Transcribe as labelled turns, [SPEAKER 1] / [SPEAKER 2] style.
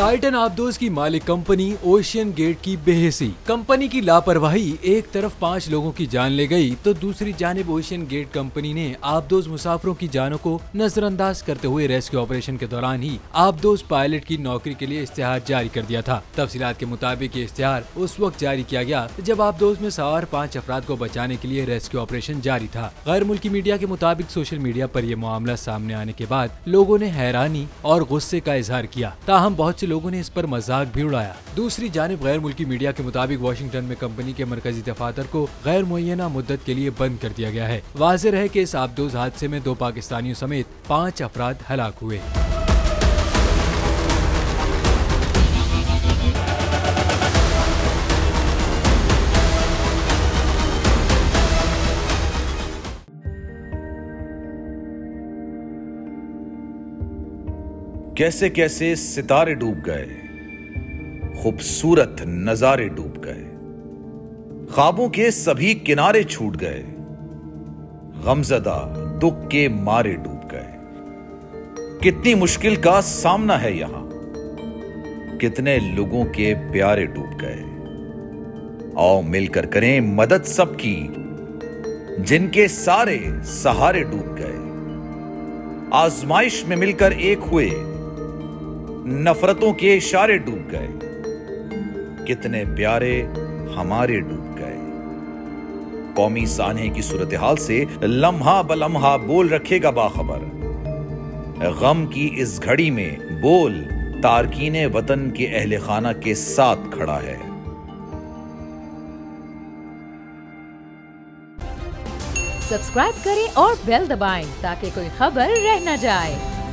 [SPEAKER 1] Titan आबदोज की मालिक company ocean gate की बेहिसी। कंपनी की लापरवाही एक तरफ 5 लोगों की जान ले गई तो दूसरी जानिब ओशियन गेट कंपनी ने आबदोज मुसाफिरों की जानों को नजरअंदाज करते हुए रेस्क्यू ऑपरेशन के दौरान ही आबदोज पायलट की नौकरी के लिए इश्तेहार जारी कर दिया था। तफसीलात के मुताबिक ये इश्तेहार उस वक्त जारी किया गया जब आबदोज में सवार 5 अफराद को बचाने के लिए रेस्क्यू ऑपरेशन जारी था। गैर मुल्की मीडिया के मुताबिक सोशल मीडिया पर यह मामला सामने आने के बाद लोगों ने हैरानी और गुस्से का इजहार किया, ताहम बहुत से लोगों ने इस पर मजाक भी उड़ाया। दूसरी जानिब गैर मुल्की मीडिया के मुताबिक वाशिंगटन में कंपनी के मरकजी दफातर को गैर मुअय्यना मुद्दत के लिए बंद कर दिया गया है। वाज़ेह है कि इस आबदोज हादसे में 2 पाकिस्तानियों समेत 5 अफराद हलाक हुए।
[SPEAKER 2] कैसे कैसे सितारे डूब गए, खूबसूरत नजारे डूब गए, ख्वाबों के सभी किनारे छूट गए, गमज़दा दुख के मारे डूब गए। कितनी मुश्किल का सामना है यहां, कितने लोगों के प्यारे डूब गए। आओ मिलकर करें मदद सबकी, जिनके सारे सहारे डूब गए। आजमाइश में मिलकर एक हुए, नफरतों के इशारे डूब गए। कितने प्यारे हमारे डूब गए। कौमी सानहे की सूरत हाल से लम्हा बलम्हा बोल रखेगा बाखबर। गम की इस घड़ी में बोल तारकीने वतन के अहले खाना के साथ खड़ा है।
[SPEAKER 3] सब्सक्राइब करें और बेल दबाएं ताकि कोई खबर रह न जाए।